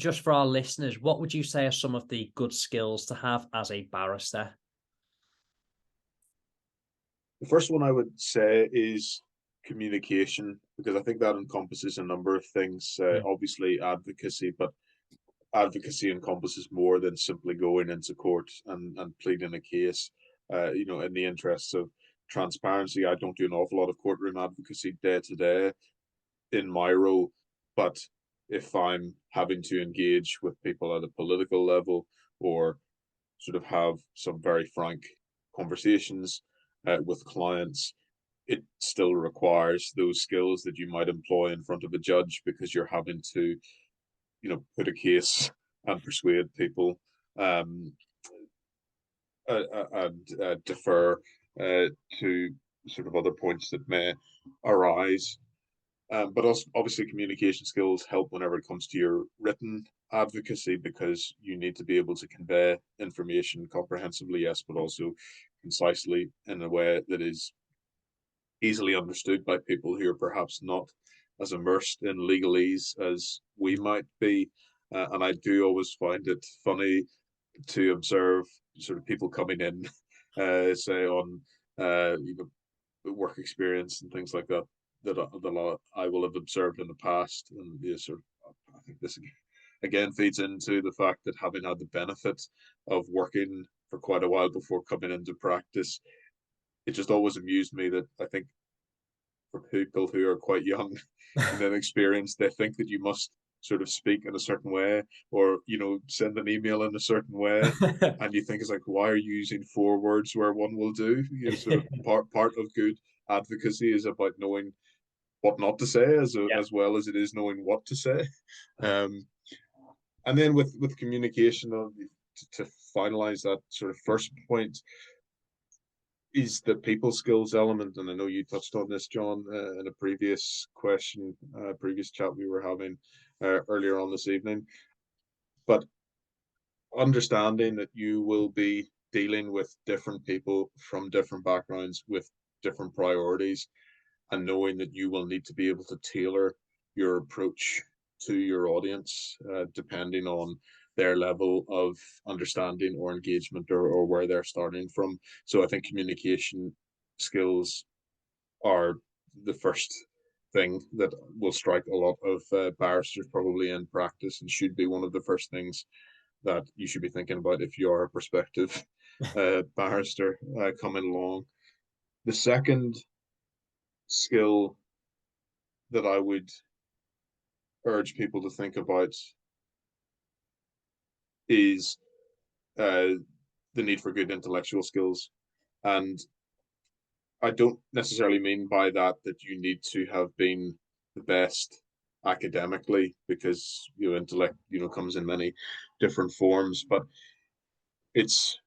just for our listeners, what would you say are some of the good skills to have as a barrister? The first one I would say is communication, because I think that encompasses a number of things. Mm. Obviously, advocacy, but advocacy encompasses more than simply going into court and pleading a case. In the interests of transparency, I don't do an awful lot of courtroom advocacy day to day in my role, but if I'm having to engage with people at a political level or sort of have some very frank conversations with clients, it still requires those skills that you might employ in front of a judge, because you're having to, put a case and persuade people, um, and defer to sort of other points that may arise. But also, obviously, communication skills help whenever it comes to your written advocacy, because you need to be able to convey information comprehensively, yes, but also concisely in a way that is easily understood by people who are perhaps not as immersed in legalese as we might be. And I do always find it funny to observe sort of people coming in, say on work experience and things like that, that I will have observed in the past, and sort of, I think this again feeds into the fact that, having had the benefit of working for quite a while before coming into practice, it just always amused me that, I think, for people who are quite young and inexperienced, they think that you must sort of speak in a certain way, or send an email in a certain way, and you think it's like, why are you using four words where one will do? Sort of part of good advocacy is about knowing what not to say, Yeah. as well as it is knowing what to say. Um, and then with communication, to finalize that sort of first point, is the people skills element. And I know you touched on this, John, in a previous question, previous chat we were having earlier on this evening. But understanding that you will be dealing with different people from different backgrounds with different priorities, and knowing that you will need to be able to tailor your approach to your audience, depending on their level of understanding or engagement, or where they're starting from. So I think communication skills are the first thing that will strike a lot of barristers probably in practice, and should be one of the first things that you should be thinking about if you are a prospective barrister coming along. The second skill that I would urge people to think about is uh, the need for good intellectual skills. And I don't necessarily mean by that that you need to have been the best academically, because intellect comes in many different forms, but it's,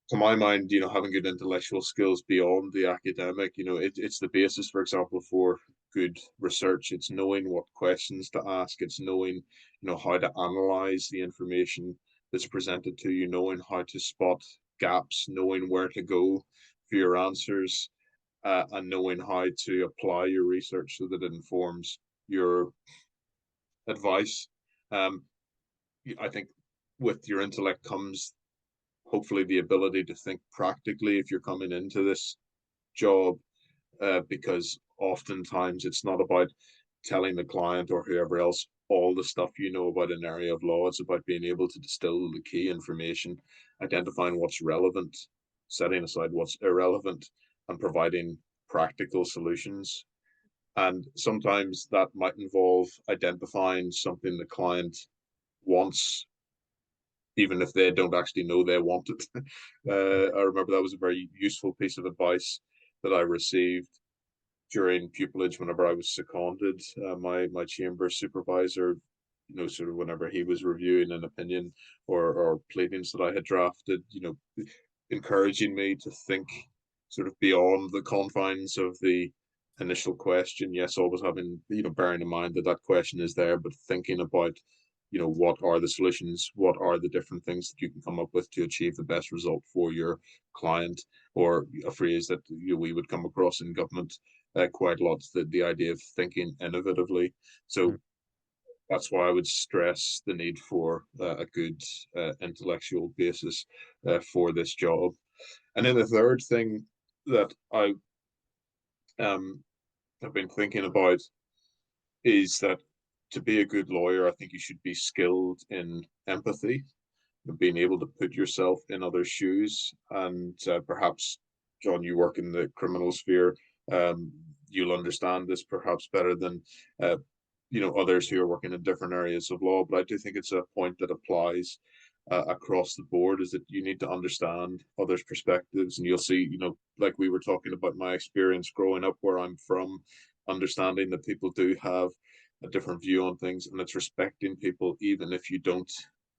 to my mind, having good intellectual skills beyond the academic, it's the basis, for example, for good research. It's knowing what questions to ask. It's knowing, how to analyze the information that's presented to you, knowing how to spot gaps, knowing where to go for your answers, and knowing how to apply your research so that it informs your advice. Um, I think with your intellect comes hopefully the ability to think practically if you're coming into this job, because oftentimes it's not about telling the client or whoever else all the stuff you know about an area of law. It's about being able to distill the key information, identifying what's relevant, setting aside what's irrelevant, and providing practical solutions. And sometimes that might involve identifying something the client wants, even if they don't actually know they want it. I remember that was a very useful piece of advice that I received during pupillage whenever I was seconded. My chamber supervisor, sort of whenever he was reviewing an opinion or pleadings that I had drafted, encouraging me to think sort of beyond the confines of the initial question. Yes, always having, bearing in mind that that question is there, but thinking about, what are the solutions, what are the different things that you can come up with to achieve the best result for your client, or a phrase that we would come across in government quite a lot, the idea of thinking innovatively. So that's why I would stress the need for a good intellectual basis for this job. And then the third thing that I um, have been thinking about is that to be a good lawyer, I think you should be skilled in empathy, being able to put yourself in others' shoes. And perhaps, John, you work in the criminal sphere. Um, you'll understand this perhaps better than uh, others who are working in different areas of law. But I do think it's a point that applies across the board, is that you need to understand others' perspectives, and you'll see, like we were talking about my experience growing up where I'm from, understanding that people do have a different view on things, and it's respecting people even if you don't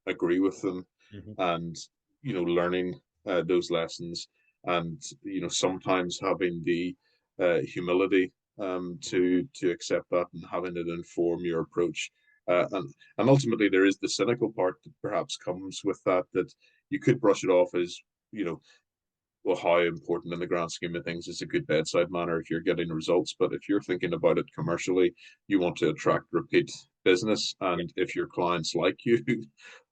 agree with them, Mhm. and learning those lessons, and sometimes having the humility to accept that and having it inform your approach. And ultimately, there is the cynical part that perhaps comes with that, that you could brush it off as, you know, well, how important in the grand scheme of things is a good bedside manner if you're getting results. But if you're thinking about it commercially, you want to attract repeat business. And if your clients like you,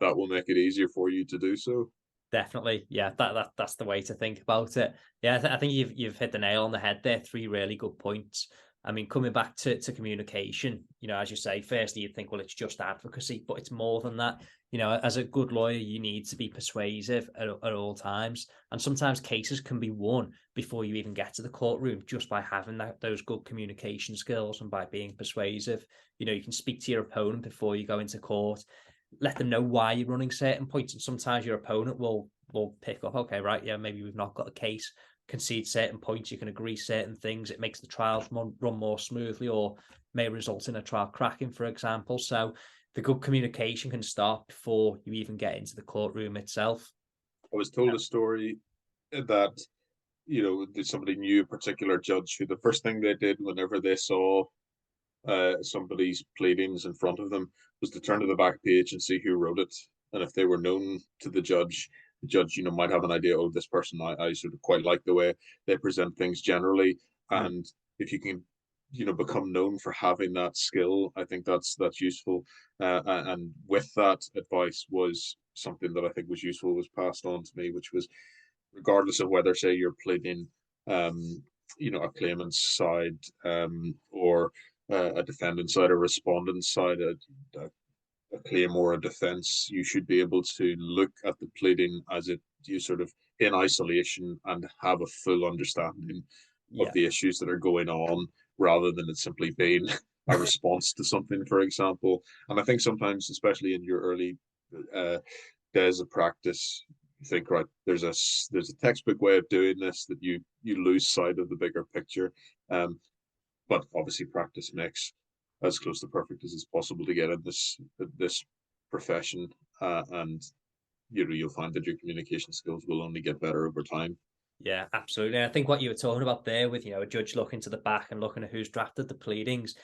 that will make it easier for you to do so. Definitely, yeah. That's the way to think about it. Yeah, I think you've hit the nail on the head there. Three really good points. I mean, coming back to communication, as you say, firstly you'd think, well, it's just advocacy, but it's more than that. As a good lawyer, you need to be persuasive at all times, and sometimes cases can be won before you even get to the courtroom just by having those good communication skills and by being persuasive. You can speak to your opponent before you go into court, let them know why you're running certain points, and sometimes your opponent will pick up, okay, right, yeah, maybe we've not got a case, concede certain points, you can agree certain things, it makes the trials run more smoothly, or may result in a trial cracking, for example. So the good communication can start before you even get into the courtroom itself. I was told a story that, somebody knew a particular judge who the first thing they did whenever they saw somebody's pleadings in front of them was to turn to the back page and see who wrote it. And if they were known to the judge, might have an idea, oh, this person, I sort of quite like the way they present things generally. Mm. And if you can, become known for having that skill, I think that's useful. And with that advice was something that I think was useful, was passed on to me, which was, regardless of whether, say, you're pleading, um, a claimant's side, or a defendant's side, a respondent's side, a claim or a defense, you should be able to look at the pleading as it you sort of in isolation and have a full understanding of Yeah. the issues that are going on, rather than it simply being a response to something, for example. And I think sometimes, especially in your early uh, days of practice, you think, right, there's a textbook way of doing this, that you lose sight of the bigger picture. But obviously, practice makes as close to perfect as it's possible to get in this profession, and you'll find that your communication skills will only get better over time. Yeah, absolutely. And I think what you were talking about there with, a judge looking to the back and looking at who's drafted the pleadings,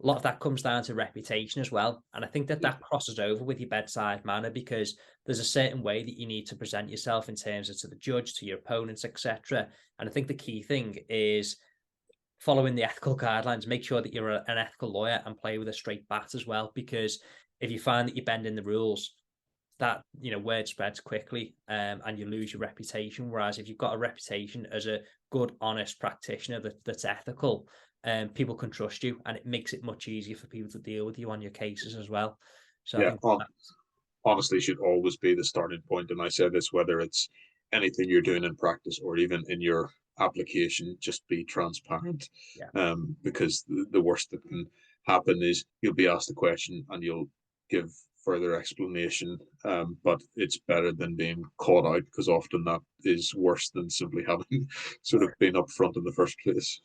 a lot of that comes down to reputation as well. And I think that Yeah, that crosses over with your bedside manner, because there's a certain way that you need to present yourself in terms of to the judge, to your opponents, etc. And I think the key thing is following the ethical guidelines. Make sure that you're an ethical lawyer and play with a straight bat as well, because if you find that you're bending the rules, that word spreads quickly, and you lose your reputation. Whereas if you've got a reputation as a good, honest practitioner that's ethical, people can trust you, and it makes it much easier for people to deal with you on your cases as well. So I yeah. think Honestly, should always be the starting point. And I say this whether it's anything you're doing in practice or even in your application, just be transparent. yeah, Because the worst that can happen is you'll be asked a question and you'll give further explanation. But it's better than being caught out, because often that is worse than simply having sort of been upfront in the first place.